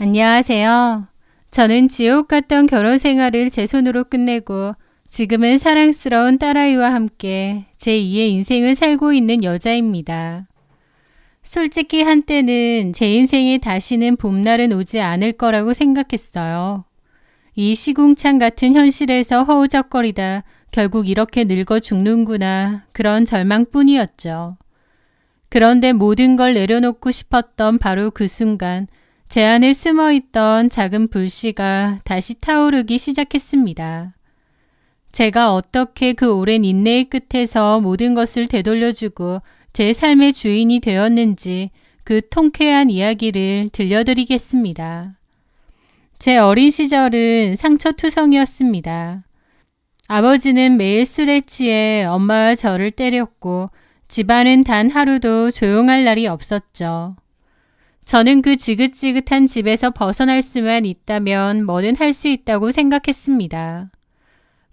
안녕하세요. 저는 지옥 같던 결혼 생활을 제 손으로 끝내고 지금은 사랑스러운 딸아이와 함께 제2의 인생을 살고 있는 여자입니다. 솔직히 한때는 제 인생에 다시는 봄날은 오지 않을 거라고 생각했어요. 이 시궁창 같은 현실에서 허우적거리다 결국 이렇게 늙어 죽는구나, 그런 절망뿐이었죠. 그런데 모든 걸 내려놓고 싶었던 바로 그 순간 제 안에 숨어있던 작은 불씨가 다시 타오르기 시작했습니다. 제가 어떻게 그 오랜 인내의 끝에서 모든 것을 되돌려주고 제 삶의 주인이 되었는지 그 통쾌한 이야기를 들려드리겠습니다. 제 어린 시절은 상처투성이었습니다. 아버지는 매일 술에 취해 엄마와 저를 때렸고 집안은 단 하루도 조용할 날이 없었죠. 저는 그 지긋지긋한 집에서 벗어날 수만 있다면 뭐든 할 수 있다고 생각했습니다.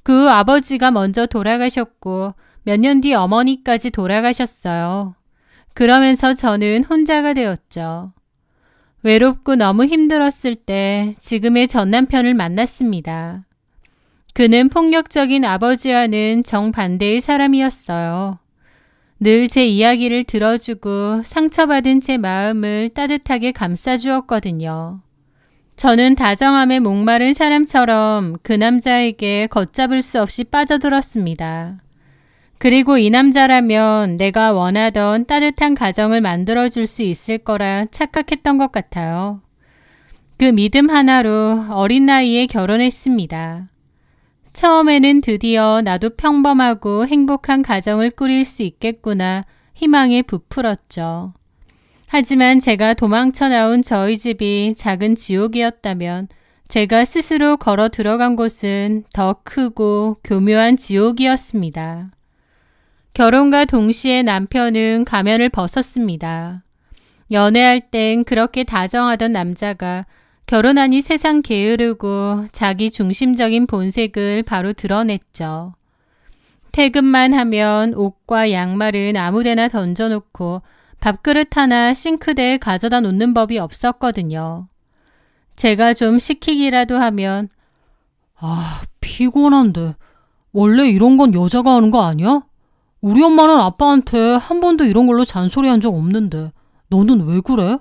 그 아버지가 먼저 돌아가셨고 몇 년 뒤 어머니까지 돌아가셨어요. 그러면서 저는 혼자가 되었죠. 외롭고 너무 힘들었을 때 지금의 전 남편을 만났습니다. 그는 폭력적인 아버지와는 정반대의 사람이었어요. 늘 제 이야기를 들어주고 상처받은 제 마음을 따뜻하게 감싸주었거든요. 저는 다정함에 목마른 사람처럼 그 남자에게 걷잡을 수 없이 빠져들었습니다. 그리고 이 남자라면 내가 원하던 따뜻한 가정을 만들어줄 수 있을 거라 착각했던 것 같아요. 그 믿음 하나로 어린 나이에 결혼했습니다. 처음에는 드디어 나도 평범하고 행복한 가정을 꾸릴 수 있겠구나 희망에 부풀었죠. 하지만 제가 도망쳐 나온 저희 집이 작은 지옥이었다면 제가 스스로 걸어 들어간 곳은 더 크고 교묘한 지옥이었습니다. 결혼과 동시에 남편은 가면을 벗었습니다. 연애할 땐 그렇게 다정하던 남자가 결혼하니 세상 게으르고 자기 중심적인 본색을 바로 드러냈죠. 퇴근만 하면 옷과 양말은 아무데나 던져놓고 밥그릇 하나 싱크대에 가져다 놓는 법이 없었거든요. 제가 좀 시키기라도 하면 피곤한데 원래 이런 건 여자가 하는 거 아니야? 우리 엄마는 아빠한테 한 번도 이런 걸로 잔소리한 적 없는데 너는 왜 그래?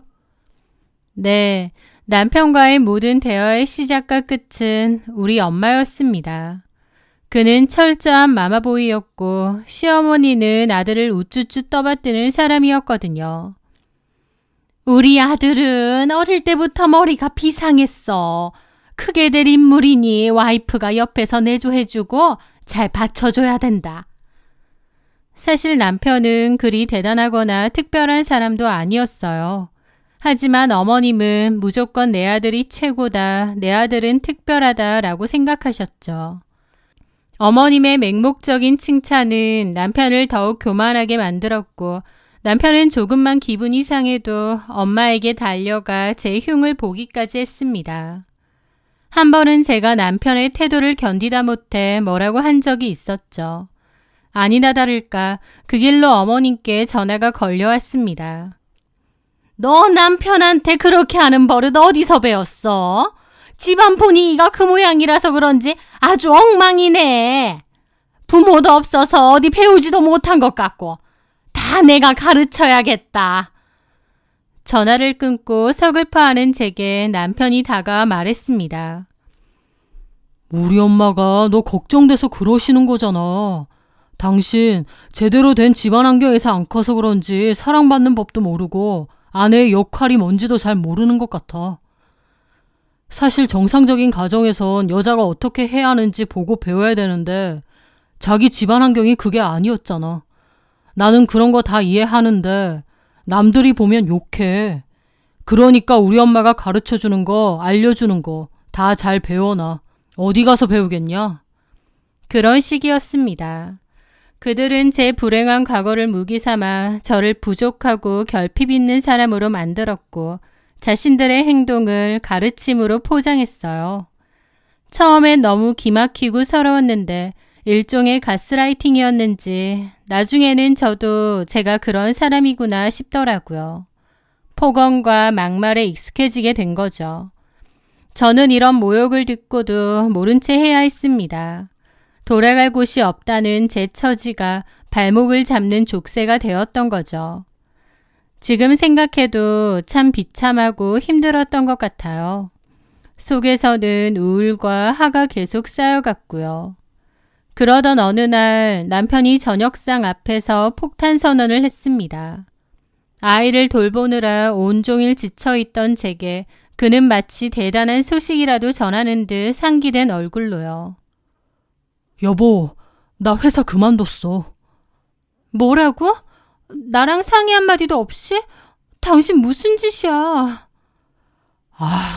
네, 남편과의 모든 대화의 시작과 끝은 우리 엄마였습니다. 그는 철저한 마마보이였고 시어머니는 아들을 우쭈쭈 떠받드는 사람이었거든요. 우리 아들은 어릴 때부터 머리가 비상했어. 크게 될 인물이니 와이프가 옆에서 내조해주고 잘 받쳐줘야 된다. 사실 남편은 그리 대단하거나 특별한 사람도 아니었어요. 하지만 어머님은 무조건 내 아들이 최고다, 내 아들은 특별하다라고 생각하셨죠. 어머님의 맹목적인 칭찬은 남편을 더욱 교만하게 만들었고 남편은 조금만 기분이 상해도 엄마에게 달려가 제 흉을 보기까지 했습니다. 한 번은 제가 남편의 태도를 견디다 못해 뭐라고 한 적이 있었죠. 아니나 다를까 그 길로 어머님께 전화가 걸려왔습니다. 너 남편한테 그렇게 하는 버릇 어디서 배웠어? 집안 분위기가 그 모양이라서 그런지 아주 엉망이네. 부모도 없어서 어디 배우지도 못한 것 같고 다 내가 가르쳐야겠다. 전화를 끊고 서글퍼하는 제게 남편이 다가와 말했습니다. 우리 엄마가 너 걱정돼서 그러시는 거잖아. 당신 제대로 된 집안 환경에서 안 커서 그런지 사랑받는 법도 모르고 아내의 역할이 뭔지도 잘 모르는 것 같아. 사실 정상적인 가정에선 여자가 어떻게 해야 하는지 보고 배워야 되는데 자기 집안 환경이 그게 아니었잖아. 나는 그런 거 다 이해하는데 남들이 보면 욕해. 그러니까 우리 엄마가 가르쳐주는 거, 알려주는 거 다 잘 배워놔. 어디 가서 배우겠냐? 그런 시기였습니다. 그들은 제 불행한 과거를 무기 삼아 저를 부족하고 결핍 있는 사람으로 만들었고 자신들의 행동을 가르침으로 포장했어요. 처음엔 너무 기막히고 서러웠는데 일종의 가스라이팅이었는지 나중에는 저도 제가 그런 사람이구나 싶더라고요. 폭언과 막말에 익숙해지게 된 거죠. 저는 이런 모욕을 듣고도 모른 채 해야 했습니다. 돌아갈 곳이 없다는 제 처지가 발목을 잡는 족쇄가 되었던 거죠. 지금 생각해도 참 비참하고 힘들었던 것 같아요. 속에서는 우울과 화가 계속 쌓여갔고요. 그러던 어느 날 남편이 저녁상 앞에서 폭탄 선언을 했습니다. 아이를 돌보느라 온종일 지쳐있던 제게 그는 마치 대단한 소식이라도 전하는 듯 상기된 얼굴로요. 여보, 나 회사 그만뒀어. 뭐라고? 나랑 상의 한마디도 없이? 당신 무슨 짓이야?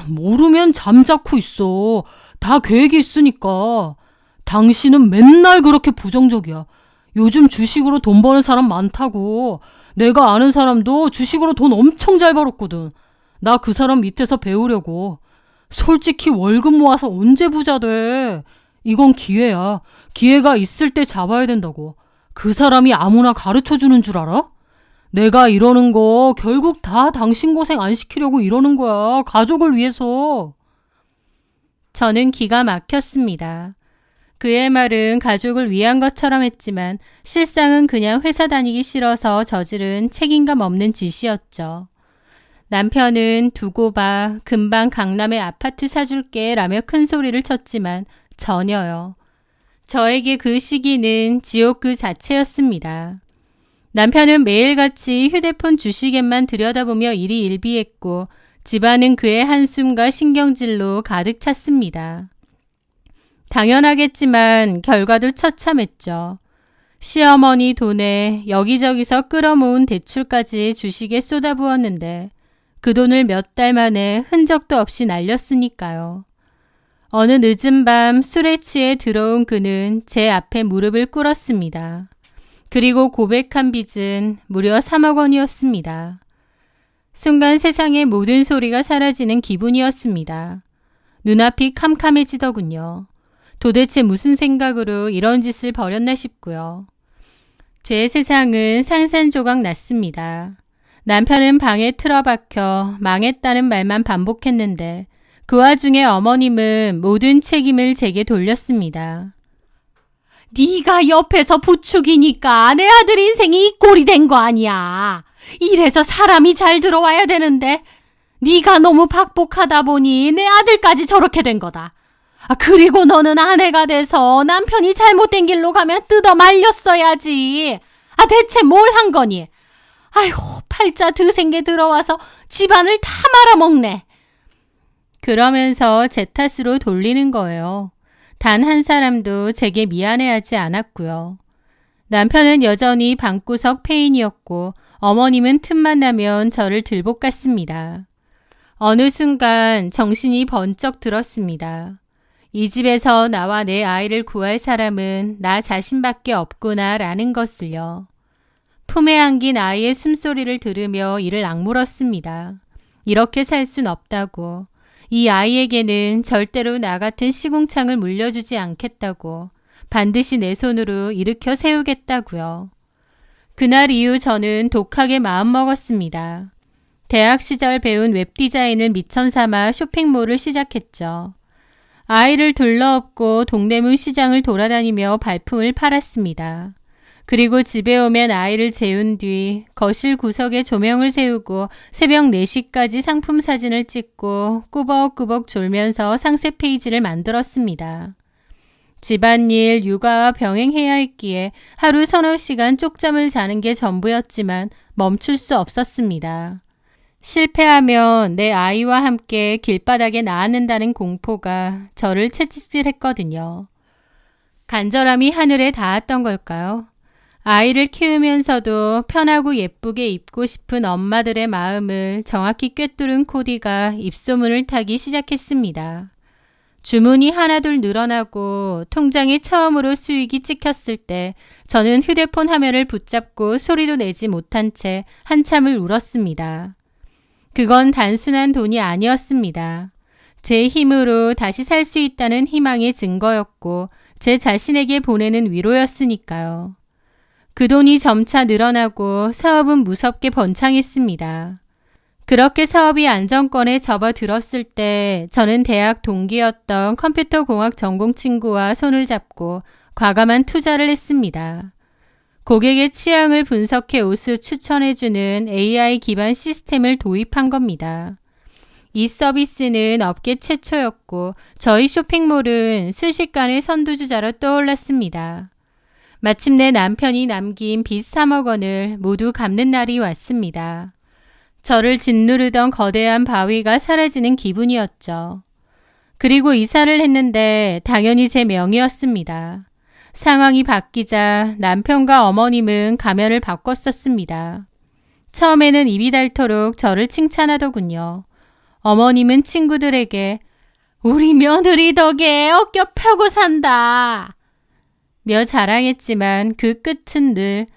모르면 잠자코 있어. 다 계획이 있으니까. 당신은 맨날 그렇게 부정적이야. 요즘 주식으로 돈 버는 사람 많다고. 내가 아는 사람도 주식으로 돈 엄청 잘 벌었거든. 나 그 사람 밑에서 배우려고. 솔직히 월급 모아서 언제 부자 돼. 이건 기회야. 기회가 있을 때 잡아야 된다고. 그 사람이 아무나 가르쳐주는 줄 알아? 내가 이러는 거 결국 다 당신 고생 안 시키려고 이러는 거야. 가족을 위해서. 저는 기가 막혔습니다. 그의 말은 가족을 위한 것처럼 했지만 실상은 그냥 회사 다니기 싫어서 저지른 책임감 없는 짓이었죠. 남편은 두고 봐, 금방 강남에 아파트 사줄게 라며 큰 소리를 쳤지만 전혀요. 저에게 그 시기는 지옥 그 자체였습니다. 남편은 매일같이 휴대폰 주시계만 들여다보며 일이 일비했고 집안은 그의 한숨과 신경질로 가득 찼습니다. 당연하겠지만 결과도 처참했죠. 시어머니 돈에 여기저기서 끌어모은 대출까지 주식에 쏟아부었는데 그 돈을 몇 달 만에 흔적도 없이 날렸으니까요. 어느 늦은 밤 술에 취해 들어온 그는 제 앞에 무릎을 꿇었습니다. 그리고 고백한 빚은 무려 3억 원이었습니다. 순간 세상의 모든 소리가 사라지는 기분이었습니다. 눈앞이 캄캄해지더군요. 도대체 무슨 생각으로 이런 짓을 벌였나 싶고요. 제 세상은 산산조각 났습니다. 남편은 방에 틀어박혀 망했다는 말만 반복했는데 그 와중에 어머님은 모든 책임을 제게 돌렸습니다. 네가 옆에서 부축이니까 내 아들 인생이 이 꼴이 된 거 아니야. 이래서 사람이 잘 들어와야 되는데 네가 너무 박복하다 보니 내 아들까지 저렇게 된 거다. 그리고 너는 아내가 돼서 남편이 잘못된 길로 가면 뜯어 말렸어야지. 대체 뭘 한 거니? 아이고, 팔자 드생게 들어와서 집안을 다 말아먹네. 그러면서 제 탓으로 돌리는 거예요. 단 한 사람도 제게 미안해하지 않았고요. 남편은 여전히 방구석 폐인이었고 어머님은 틈만 나면 저를 들볶았습니다. 어느 순간 정신이 번쩍 들었습니다. 이 집에서 나와 내 아이를 구할 사람은 나 자신밖에 없구나라는 것을요. 품에 안긴 아이의 숨소리를 들으며 이를 악물었습니다. 이렇게 살 순 없다고. 이 아이에게는 절대로 나 같은 시궁창을 물려주지 않겠다고. 반드시 내 손으로 일으켜 세우겠다고요. 그날 이후 저는 독하게 마음먹었습니다. 대학 시절 배운 웹디자인을 미천 삼아 쇼핑몰을 시작했죠. 아이를 둘러업고 동대문 시장을 돌아다니며 발품을 팔았습니다. 그리고 집에 오면 아이를 재운 뒤 거실 구석에 조명을 세우고 새벽 4시까지 상품 사진을 찍고 꾸벅꾸벅 졸면서 상세 페이지를 만들었습니다. 집안일, 육아와 병행해야 했기에 하루 서너 시간 쪽잠을 자는 게 전부였지만 멈출 수 없었습니다. 실패하면 내 아이와 함께 길바닥에 나앉는다는 공포가 저를 채찍질했거든요. 간절함이 하늘에 닿았던 걸까요? 아이를 키우면서도 편하고 예쁘게 입고 싶은 엄마들의 마음을 정확히 꿰뚫은 코디가 입소문을 타기 시작했습니다. 주문이 하나둘 늘어나고 통장에 처음으로 수익이 찍혔을 때 저는 휴대폰 화면을 붙잡고 소리도 내지 못한 채 한참을 울었습니다. 그건 단순한 돈이 아니었습니다. 제 힘으로 다시 살 수 있다는 희망의 증거였고 제 자신에게 보내는 위로였으니까요. 그 돈이 점차 늘어나고 사업은 무섭게 번창했습니다. 그렇게 사업이 안정권에 접어들었을 때 저는 대학 동기였던 컴퓨터공학 전공 친구와 손을 잡고 과감한 투자를 했습니다. 고객의 취향을 분석해 옷을 추천해주는 AI 기반 시스템을 도입한 겁니다. 이 서비스는 업계 최초였고 저희 쇼핑몰은 순식간에 선두주자로 떠올랐습니다. 마침내 남편이 남긴 빚 3억 원을 모두 갚는 날이 왔습니다. 저를 짓누르던 거대한 바위가 사라지는 기분이었죠. 그리고 이사를 했는데 당연히 제 명의였습니다. 상황이 바뀌자 남편과 어머님은 가면을 바꿨었습니다. 처음에는 입이 닳도록 저를 칭찬하더군요. 어머님은 친구들에게 우리 며느리 덕에 어깨 펴고 산다 며 자랑했지만 그 끝은 늘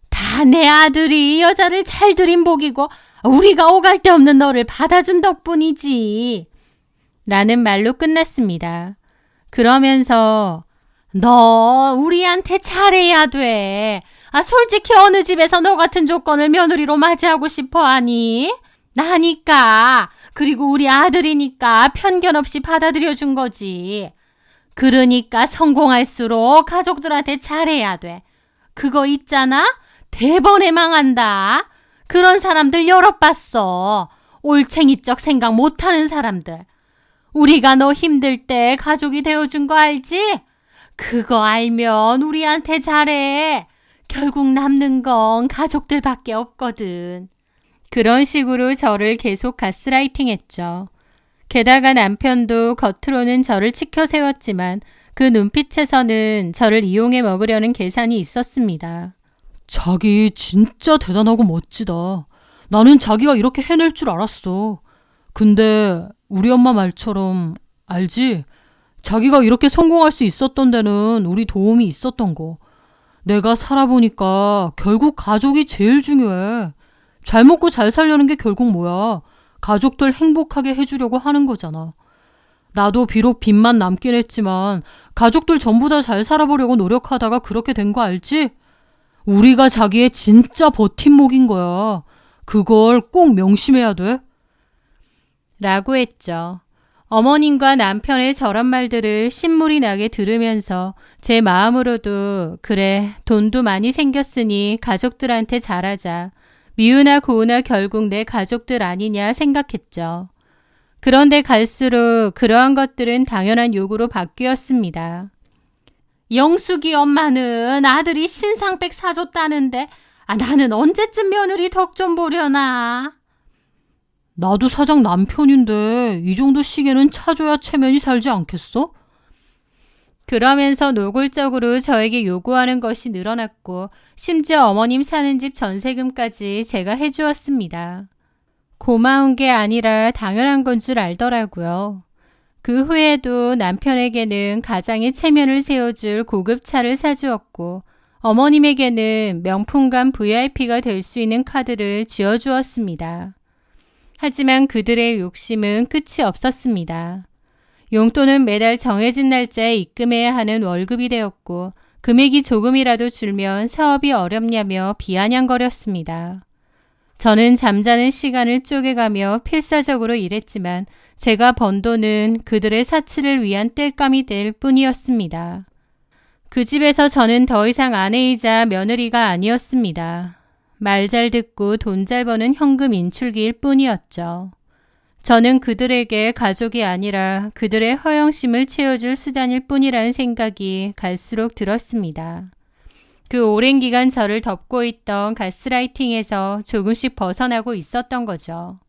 다 내 아들이 여자를 잘 들인 복이고 우리가 오갈 데 없는 너를 받아준 덕분이지 라는 말로 끝났습니다. 그러면서 너 우리한테 잘해야 돼. 솔직히 어느 집에서 너 같은 조건을 며느리로 맞이하고 싶어 하니? 나니까. 그리고 우리 아들이니까 편견 없이 받아들여 준 거지. 그러니까 성공할수록 가족들한테 잘해야 돼. 그거 있잖아? 대번에 망한다. 그런 사람들 여럿 봤어. 올챙이적 생각 못하는 사람들. 우리가 너 힘들 때 가족이 되어준 거 알지? 그거 알면 우리한테 잘해. 결국 남는 건 가족들밖에 없거든. 그런 식으로 저를 계속 가스라이팅 했죠. 게다가 남편도 겉으로는 저를 치켜 세웠지만 그 눈빛에서는 저를 이용해 먹으려는 계산이 있었습니다. 자기 진짜 대단하고 멋지다. 나는 자기가 이렇게 해낼 줄 알았어. 근데 우리 엄마 말처럼 알지? 자기가 이렇게 성공할 수 있었던 데는 우리 도움이 있었던 거. 내가 살아보니까 결국 가족이 제일 중요해. 잘 먹고 잘 살려는 게 결국 뭐야? 가족들 행복하게 해주려고 하는 거잖아. 나도 비록 빚만 남긴 했지만 가족들 전부 다 잘 살아보려고 노력하다가 그렇게 된 거 알지? 우리가 자기의 진짜 버팀목인 거야. 그걸 꼭 명심해야 돼. 라고 했죠. 어머님과 남편의 저런 말들을 신물이 나게 들으면서 제 마음으로도 그래 돈도 많이 생겼으니 가족들한테 잘하자. 미우나 고우나 결국 내 가족들 아니냐 생각했죠. 그런데 갈수록 그러한 것들은 당연한 요구로 바뀌었습니다. 영숙이 엄마는 아들이 신상백 사줬다는데 나는 언제쯤 며느리 덕 좀 보려나. 나도 사장 남편인데 이 정도 시계는 차줘야 체면이 살지 않겠어? 그러면서 노골적으로 저에게 요구하는 것이 늘어났고 심지어 어머님 사는 집 전세금까지 제가 해주었습니다. 고마운 게 아니라 당연한 건 줄 알더라고요. 그 후에도 남편에게는 가장의 체면을 세워줄 고급차를 사주었고 어머님에게는 명품관 VIP가 될 수 있는 카드를 쥐어주었습니다. 하지만 그들의 욕심은 끝이 없었습니다. 용돈은 매달 정해진 날짜에 입금해야 하는 월급이 되었고 금액이 조금이라도 줄면 사업이 어렵냐며 비아냥거렸습니다. 저는 잠자는 시간을 쪼개가며 필사적으로 일했지만 제가 번 돈은 그들의 사치를 위한 땔감이 될 뿐이었습니다. 그 집에서 저는 더 이상 아내이자 며느리가 아니었습니다. 말 잘 듣고 돈 잘 버는 현금 인출기일 뿐이었죠. 저는 그들에게 가족이 아니라 그들의 허영심을 채워줄 수단일 뿐이라는 생각이 갈수록 들었습니다. 그 오랜 기간 저를 덮고 있던 가스라이팅에서 조금씩 벗어나고 있었던 거죠.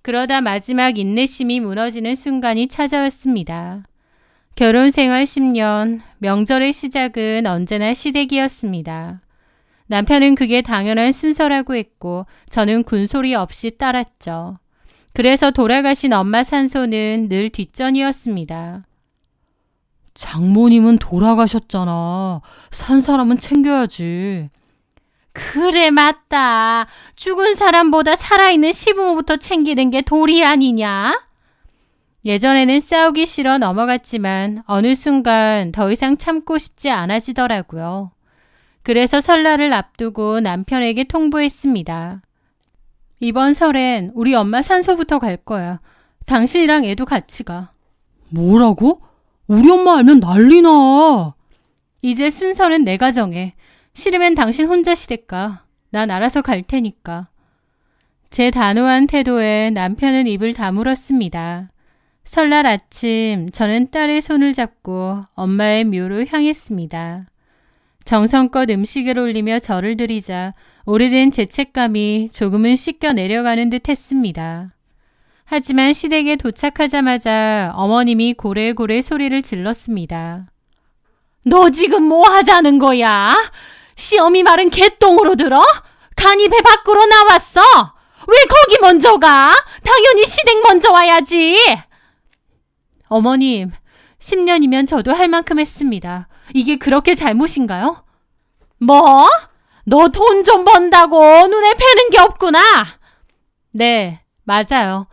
그러다 마지막 인내심이 무너지는 순간이 찾아왔습니다. 결혼 생활 10년, 명절의 시작은 언제나 시댁이었습니다. 남편은 그게 당연한 순서라고 했고 저는 군소리 없이 따랐죠. 그래서 돌아가신 엄마 산소는 늘 뒷전이었습니다. 장모님은 돌아가셨잖아. 산 사람은 챙겨야지. 그래 맞다. 죽은 사람보다 살아있는 시부모부터 챙기는 게 도리 아니냐? 예전에는 싸우기 싫어 넘어갔지만 어느 순간 더 이상 참고 싶지 않아지더라고요. 그래서 설날을 앞두고 남편에게 통보했습니다. 이번 설엔 우리 엄마 산소부터 갈 거야. 당신이랑 애도 같이 가. 뭐라고? 우리 엄마 알면 난리나. 이제 순서는 내가 정해. 싫으면 당신 혼자 시댁 가. 난 알아서 갈 테니까. 제 단호한 태도에 남편은 입을 다물었습니다. 설날 아침 저는 딸의 손을 잡고 엄마의 묘로 향했습니다. 정성껏 음식을 올리며 절을 드리자 오래된 죄책감이 조금은 씻겨 내려가는 듯 했습니다. 하지만 시댁에 도착하자마자 어머님이 고래고래 소리를 질렀습니다. 너 지금 뭐 하자는 거야? 시어미 말은 개똥으로 들어? 간이 배 밖으로 나왔어? 왜 거기 먼저 가? 당연히 시댁 먼저 와야지. 어머님, 10년이면 저도 할 만큼 했습니다. 이게 그렇게 잘못인가요? 뭐? 너 돈 좀 번다고 눈에 뵈는 게 없구나. 네, 맞아요.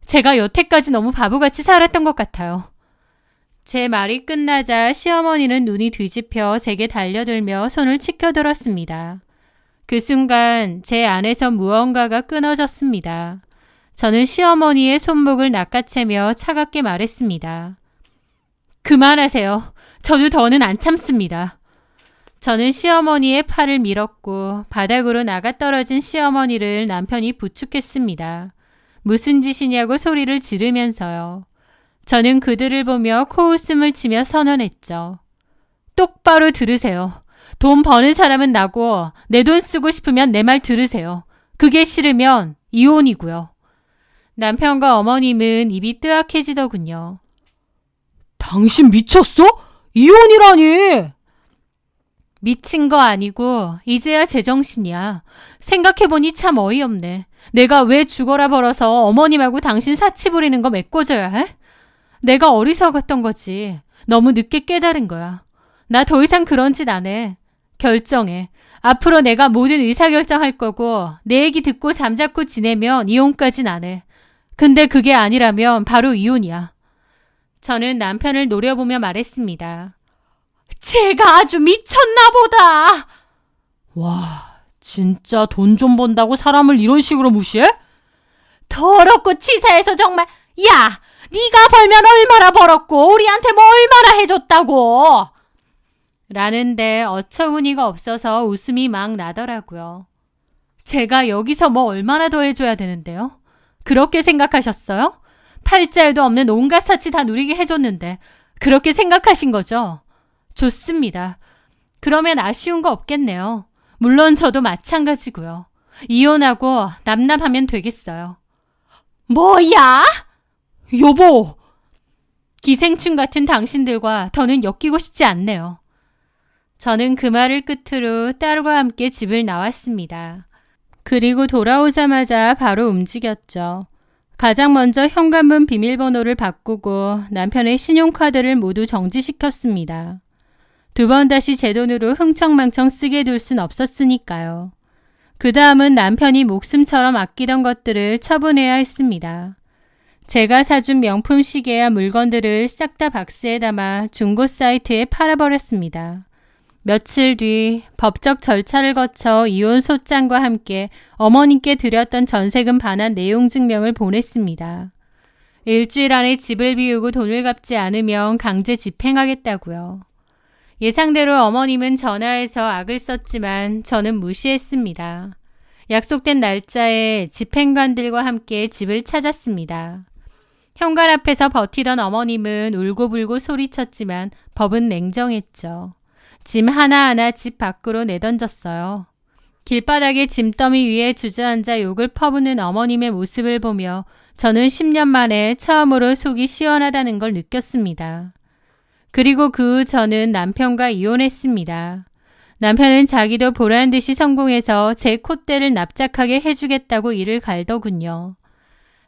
제가 여태까지 너무 바보같이 살았던 것 같아요. 제 말이 끝나자 시어머니는 눈이 뒤집혀 제게 달려들며 손을 치켜들었습니다. 그 순간 제 안에서 무언가가 끊어졌습니다. 저는 시어머니의 손목을 낚아채며 차갑게 말했습니다. 그만하세요. 저도 더는 안 참습니다. 저는 시어머니의 팔을 밀었고 바닥으로 나가 떨어진 시어머니를 남편이 부축했습니다. 무슨 짓이냐고 소리를 지르면서요. 저는 그들을 보며 코웃음을 치며 선언했죠. 똑바로 들으세요. 돈 버는 사람은 나고 내 돈 쓰고 싶으면 내 말 들으세요. 그게 싫으면 이혼이고요. 남편과 어머님은 입이 뜨악해지더군요. 당신 미쳤어? 이혼이라니! 미친 거 아니고 이제야 제정신이야. 생각해보니 참 어이없네. 내가 왜 죽어라 벌어서 어머님하고 당신 사치 부리는 거 메꿔줘야 해? 내가 어리석었던 거지. 너무 늦게 깨달은 거야. 나 더 이상 그런 짓 안 해. 결정해. 앞으로 내가 모든 의사결정할 거고 내 얘기 듣고 잠자코 지내면 이혼까진 안 해. 근데 그게 아니라면 바로 이혼이야. 저는 남편을 노려보며 말했습니다. 제가 아주 미쳤나 보다. 와, 진짜 돈 좀 번다고 사람을 이런 식으로 무시해? 더럽고 치사해서 정말. 야, 네가 벌면 얼마나 벌었고 우리한테 뭐 얼마나 해줬다고. 라는데 어처구니가 없어서 웃음이 막 나더라고요. 제가 여기서 뭐 얼마나 더 해줘야 되는데요? 그렇게 생각하셨어요? 팔자에도 없는 온갖 사치 다 누리게 해줬는데 그렇게 생각하신 거죠? 좋습니다. 그러면 아쉬운 거 없겠네요. 물론 저도 마찬가지고요. 이혼하고 남남하면 되겠어요. 뭐야? 여보! 기생충 같은 당신들과 더는 엮이고 싶지 않네요. 저는 그 말을 끝으로 딸과 함께 집을 나왔습니다. 그리고 돌아오자마자 바로 움직였죠. 가장 먼저 현관문 비밀번호를 바꾸고 남편의 신용카드를 모두 정지시켰습니다. 2번 다시 제 돈으로 흥청망청 쓰게 둘 순 없었으니까요. 그 다음은 남편이 목숨처럼 아끼던 것들을 처분해야 했습니다. 제가 사준 명품 시계와 물건들을 싹 다 박스에 담아 중고 사이트에 팔아버렸습니다. 며칠 뒤 법적 절차를 거쳐 이혼 소장과 함께 어머님께 드렸던 전세금 반환 내용 증명을 보냈습니다. 일주일 안에 집을 비우고 돈을 갚지 않으면 강제 집행하겠다고요. 예상대로 어머님은 전화해서 악을 썼지만 저는 무시했습니다. 약속된 날짜에 집행관들과 함께 집을 찾았습니다. 현관 앞에서 버티던 어머님은 울고불고 소리쳤지만 법은 냉정했죠. 짐 하나하나 집 밖으로 내던졌어요. 길바닥에 짐더미 위에 주저앉아 욕을 퍼붓는 어머님의 모습을 보며 저는 10년 만에 처음으로 속이 시원하다는 걸 느꼈습니다. 그리고 그 후 저는 남편과 이혼했습니다. 남편은 자기도 보란듯이 성공해서 제 콧대를 납작하게 해주겠다고 이를 갈더군요.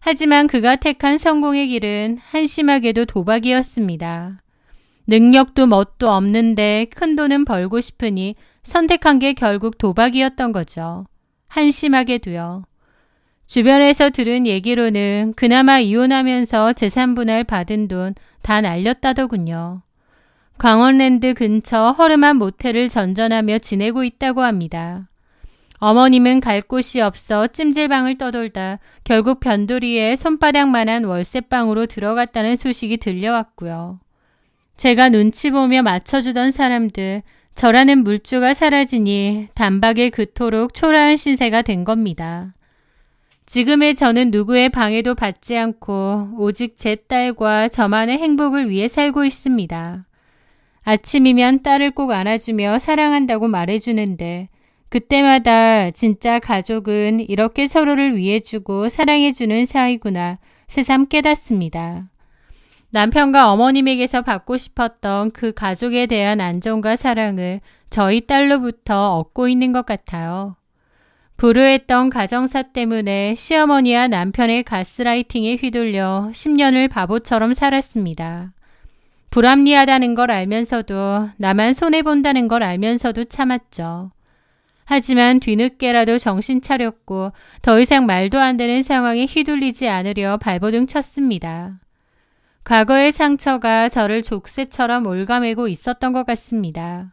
하지만 그가 택한 성공의 길은 한심하게도 도박이었습니다. 능력도 멋도 없는데 큰 돈은 벌고 싶으니 선택한 게 결국 도박이었던 거죠. 한심하게도요. 주변에서 들은 얘기로는 그나마 이혼하면서 재산분할 받은 돈 다 날렸다더군요. 강원랜드 근처 허름한 모텔을 전전하며 지내고 있다고 합니다. 어머님은 갈 곳이 없어 찜질방을 떠돌다 결국 변두리에 손바닥만한 월세방으로 들어갔다는 소식이 들려왔고요. 제가 눈치 보며 맞춰주던 사람들, 저라는 물주가 사라지니 단박에 그토록 초라한 신세가 된 겁니다. 지금의 저는 누구의 방해도 받지 않고 오직 제 딸과 저만의 행복을 위해 살고 있습니다. 아침이면 딸을 꼭 안아주며 사랑한다고 말해주는데 그때마다 진짜 가족은 이렇게 서로를 위해주고 사랑해주는 사이구나 새삼 깨닫습니다. 남편과 어머님에게서 받고 싶었던 그 가족에 대한 안정과 사랑을 저희 딸로부터 얻고 있는 것 같아요. 불우했던 가정사 때문에 시어머니와 남편의 가스라이팅에 휘둘려 10년을 바보처럼 살았습니다. 불합리하다는 걸 알면서도 나만 손해본다는 걸 알면서도 참았죠. 하지만 뒤늦게라도 정신 차렸고 더 이상 말도 안 되는 상황에 휘둘리지 않으려 발버둥 쳤습니다. 과거의 상처가 저를 족쇄처럼 올가매고 있었던 것 같습니다.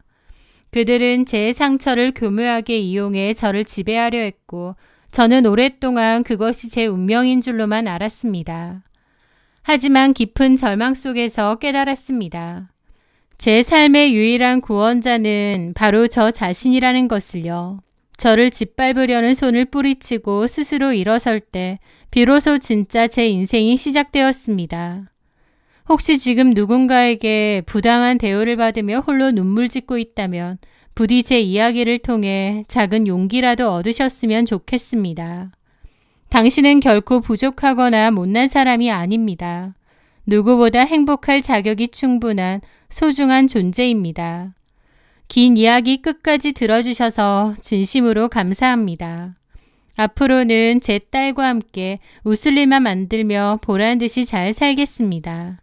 그들은 제 상처를 교묘하게 이용해 저를 지배하려 했고 저는 오랫동안 그것이 제 운명인 줄로만 알았습니다. 하지만 깊은 절망 속에서 깨달았습니다. 제 삶의 유일한 구원자는 바로 저 자신이라는 것을요. 저를 짓밟으려는 손을 뿌리치고 스스로 일어설 때 비로소 진짜 제 인생이 시작되었습니다. 혹시 지금 누군가에게 부당한 대우를 받으며 홀로 눈물 짓고 있다면 부디 제 이야기를 통해 작은 용기라도 얻으셨으면 좋겠습니다. 당신은 결코 부족하거나 못난 사람이 아닙니다. 누구보다 행복할 자격이 충분한 소중한 존재입니다. 긴 이야기 끝까지 들어주셔서 진심으로 감사합니다. 앞으로는 제 딸과 함께 웃을 일만 만들며 보란 듯이 잘 살겠습니다.